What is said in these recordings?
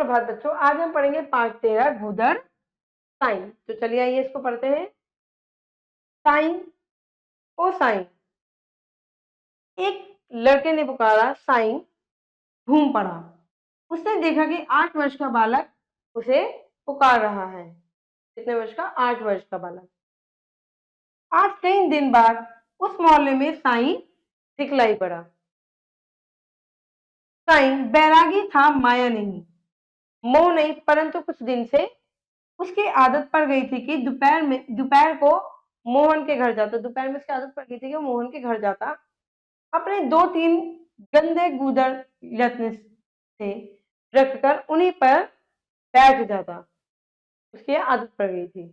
सुप्रभात बच्चों, आज हम पढ़ेंगे पाठ 13 गूदर साइन। तो चलिए आइए इसको पढ़ते हैं। Sign, O sign. एक लड़के ने पुकारा, साइन घूम पड़ा। उसने देखा कि 8 वर्ष का बालक उसे पुकार रहा है। कितने वर्ष का? 8 वर्ष का बालक। आज कई दिन बाद उस मोहल्ले में साईं दिखलाई पड़ा। साईं बैरागी था, माया नहीं, मोह नहीं, परंतु कुछ दिन से उसकी आदत पड़ गई थी कि दोपहर को मोहन के घर जाता। दोपहर में उसकी आदत पड़ गई थी कि वो मोहन के घर जाता, अपने 2-3 गंदे गूदर रत्न से रखकर उन्हीं पर बैठ जाता। उसकी आदत पड़ गई थी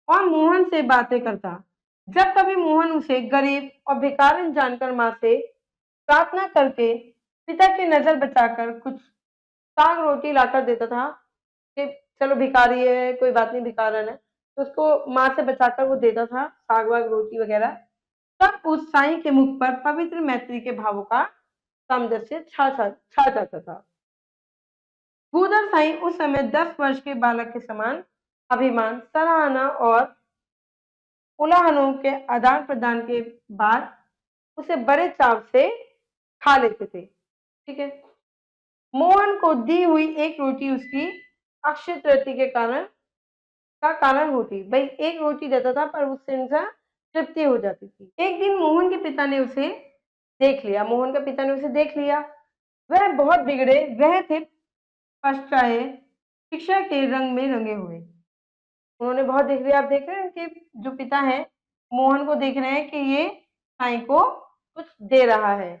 और मोहन से बातें करता। जब कभी मोहन उसे गरीब और भिखारन जानकर माँ से प्रार्थना करके पिता की नजर बचाकर कुछ साग रोटी लाकर देता था कि चलो भिखारी है, कोई बात नहीं, भिखारन है, तो उसको माँ से बचाकर वो देता था साग वाग रोटी वगैरह। तब उस साईं के मुख पर पवित्र मैत्री के भावों का सामंजस्य छा जाता था। गूदर साईं उस समय 10 वर्ष के बालक के समान अभिमान, सराहना और उलाहनों के आदान प्रदान के बाद उसे बड़े चाव से खा लेते थे। ठीक है। मोहन को दी हुई एक रोटी उसकी अक्षय तृतीया के कारण होती। भाई एक रोटी देता था पर उससे उनका तृप्ति हो जाती थी। एक दिन मोहन के पिता ने उसे देख लिया। मोहन के पिता ने उसे देख लिया। वह बहुत बिगड़े, वह थे पश्चाए शिक्षा के रंग में रंगे हुए। उन्होंने बहुत देख लिया। आप देख रहे हैं कि जो पिता है मोहन को देख रहे हैं कि ये साईं को कुछ दे रहा है।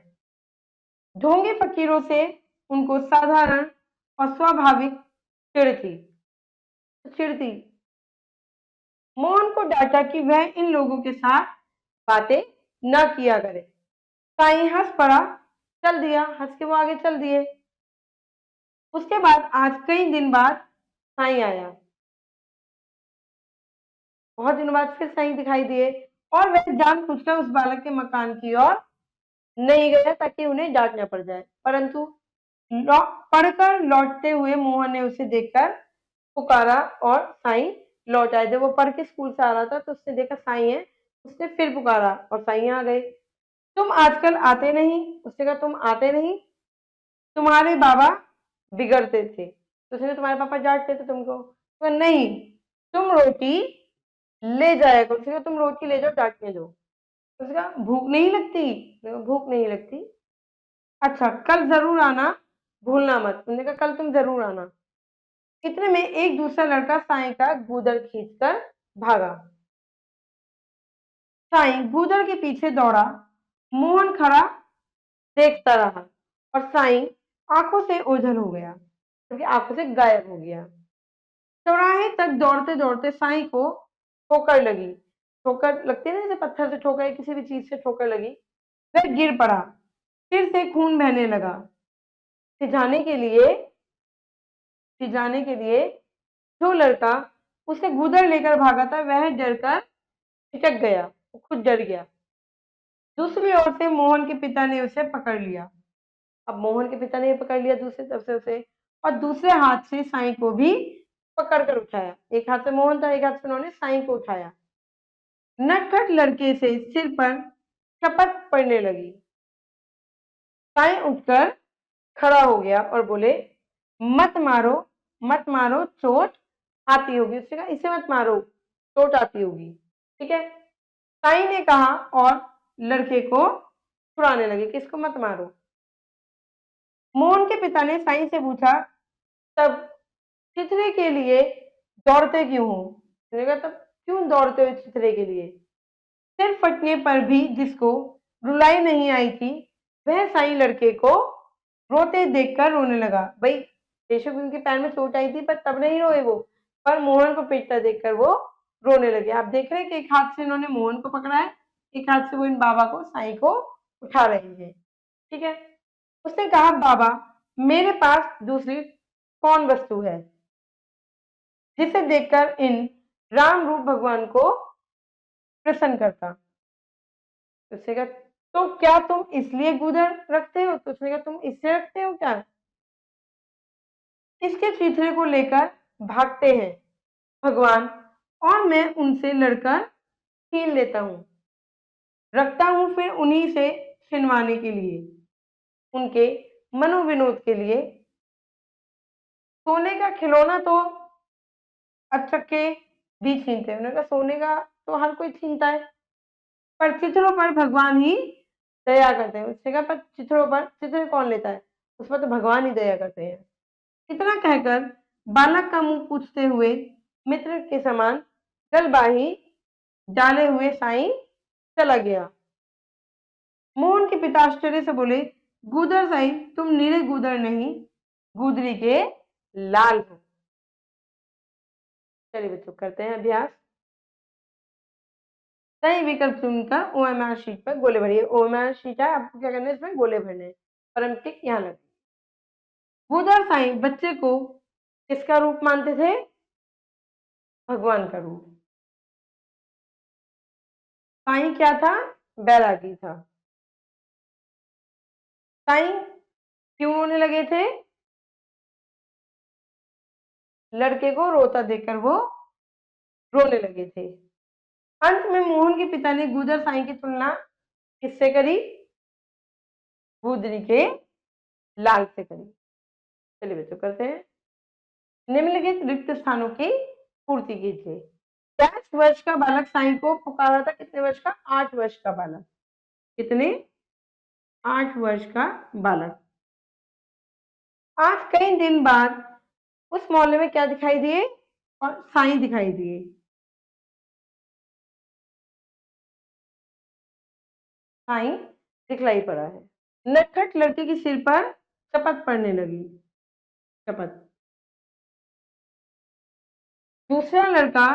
ढोंगी फकीरों से उनको साधारण और स्वाभाविक चिढ़ती। मोहन को डांटा कि वह इन लोगों के साथ बातें न किया करे। साईं हंस पड़ा, चल दिया, हंस के वो आगे चल दिए। उसके बाद आज कई दिन बाद साईं आया। बहुत दिनों बाद फिर साईं दिखाई दिए और वह जानबूझकर उस बालक के मकान की ओर नहीं गया ताकि उन्हें डांट न पड़ जाए, परंतु पढ़कर लौटते हुए मोहन ने उसे देखकर पुकारा और साईं लौट आए। जब वो पढ़ के स्कूल से आ रहा था तो उसने देखा साईं है, उसने फिर पुकारा और साईं आ गए। तुम आजकल आते नहीं। उसने कहा तुम आते नहीं, तुम्हारे बाबा बिगड़ते थे। तो उसने तुम्हारे पापा डांटते थे तुमको। तो नहीं, तुम रोटी ले जाया करो। उसने कहा तुम रोटी ले जाओ, डांटने दो। उसने कहा भूख नहीं लगती। भूख नहीं लगती, अच्छा कल जरूर आना, भूलना मत। उन्होंने कहा कल तुम जरूर आना। इतने में एक दूसरा लड़का साईं का गूदर खींचकर भागा। साईं गूदर के पीछे दौड़ा। मोहन खड़ा देखता रहा और साईं आंखों से ओझल हो गया, क्योंकि आंखों से गायब हो गया। चौराहे तक दौड़ते दौड़ते साईं को ठोकर लगी। ठोकर लगती है ना, जैसे पत्थर से ठोकर या किसी भी चीज से ठोकर लगी। वह गिर पड़ा, फिर से खून बहने लगा। सिजाने के लिए सिजाने के लिए जो लड़का उसे गुदर लेकर भागा था वह डरकर छिटक गया, वो खुद डर गया। दूसरी ओर से मोहन के पिता ने उसे पकड़ लिया। अब मोहन के पिता ने पकड़ लिया दूसरी तरफ से उसे, और दूसरे हाथ से साईं को भी पकड़ कर उठाया। एक हाथ से मोहन था, एक हाथ से उन्होंने साईं को उठाया। नटखट लड़के से सिर पर चपत पड़ने लगी। साईं उठकर खड़ा हो गया और बोले, मत मारो, मत मारो, चोट आती होगी। उसने कहा इसे मत मारो, चोट आती होगी। ठीक है। साईं ने कहा और लड़के को छुड़ाने लगे, किसको मत मारो। मोहन के पिता ने साईं से पूछा, तब चिथड़े के लिए दौड़ते क्यों हो? उसने कहा तब क्यों दौड़ते हो चिथड़े के लिए? सिर फटने पर भी जिसको रुलाई नहीं आई थी वह साईं लड़के को रोते देखकर रोने लगा। भाई बेशक उनके पैर में चोट आई थी पर तब नहीं रोए वो, पर मोहन को पीटता देखकर वो रोने लगे। आप देख रहे हैं कि एक हाथ से इन्होंने मोहन को पकड़ा है, एक हाथ से वो इन बाबा को, साईं को उठा रही है। ठीक है। उसने कहा, बाबा मेरे पास दूसरी कौन वस्तु है जिसे देखकर इन राम रूप भगवान को प्रसन्न करता? उसने कहा तो क्या तुम इसलिए गुदर रखते हो? तो उसने कहा तुम इससे रखते हो क्या? इसके चीथड़े को लेकर भागते हैं भगवान, और मैं उनसे लड़कर छीन लेता हूँ, रखता हूँ फिर उन्हीं से छिनवाने के लिए, उनके मनोविनोद के लिए। सोने का खिलौना तो अचक्के भी छीनते हैं। उन्होंने कहा सोने का तो हर कोई छीनता है, पर चित्रों पर भगवान ही दया करते हैं। उसने कहा पर चित्रों पर चित्र कौन लेता है, उस पर तो भगवान ही दया करते हैं। इतना कहकर बालक का मुंह पूछते हुए मित्र के समान गलबाही डाले हुए साईं चला गया। मोहन के पिता आश्चर्य से बोले, गूदर साईं, तुम निरे गूदर नहीं, गूदरी के लाल हो। चलिए बच्चों करते हैं अभ्यास। सही विकल्प चुनकर ओएमआर शीट पर गोले भरिए। ओएमआर शीट है, आपको क्या करना है, इसमें गोले भरने हैं, परम टिक यहाँ लगे। गूदर साईं बच्चे को किसका रूप मानते थे? भगवान का रूप। साईं क्या था? बैरागी था। साईं क्यों रोने लगे थे? लड़के को रोता देखकर वो रोने लगे थे। अंत में मोहन के पिता ने गूदर साईं की तुलना किससे करी? गूदरी के लाल से करी। चलिए बच्चों करते हैं। निम्नलिखित रिक्त स्थानों की पूर्ति कीजिए। 10 वर्ष का बालक साईं को पुकारा था। कितने वर्ष का? 8 वर्ष का बालक। कितने? 8 वर्ष का बालक। आज कई दिन बाद उस मोहल्ले में क्या दिखाई दिए? और साईं दिखाई दिए। साईं दिखलाई पड़ा है। नटखट लड़के के सिर पर शपथ पड़ने लगी। शपथ। दूसरा लड़का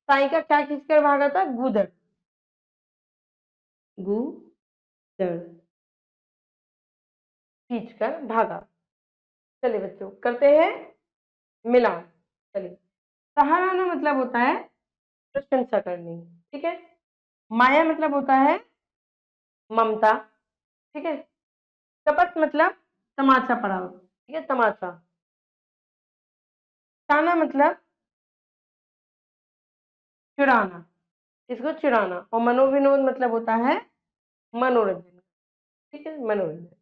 साईं का क्या खींचकर भागा था? गूदर। गूदर खींचकर भागा। चलिए बच्चों करते हैं मिलान। चलिए, सहाराना मतलब होता है प्रशंसा करनी, ठीक है। माया मतलब होता है ममता, ठीक है। शपथ मतलब तमाचा पड़ा हो, ठीक है, तमाचा। ताना मतलब चिढ़ाना, इसको चिढ़ाना। और मनोविनोद मतलब होता है मनोरंजन, ठीक है, मनोरंजन।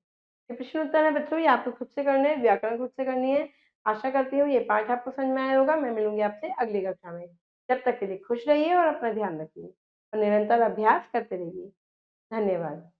ये प्रश्न उत्तर है बच्चों, ये आपको खुद से करने हैं, व्याकरण खुद से करनी है। आशा करती हूँ ये पाठ आपको समझ में आया होगा। मैं मिलूंगी आपसे अगली कक्षा में। जब तक के लिए खुश रहिए और अपना ध्यान रखिए और निरंतर अभ्यास करते रहिए। धन्यवाद।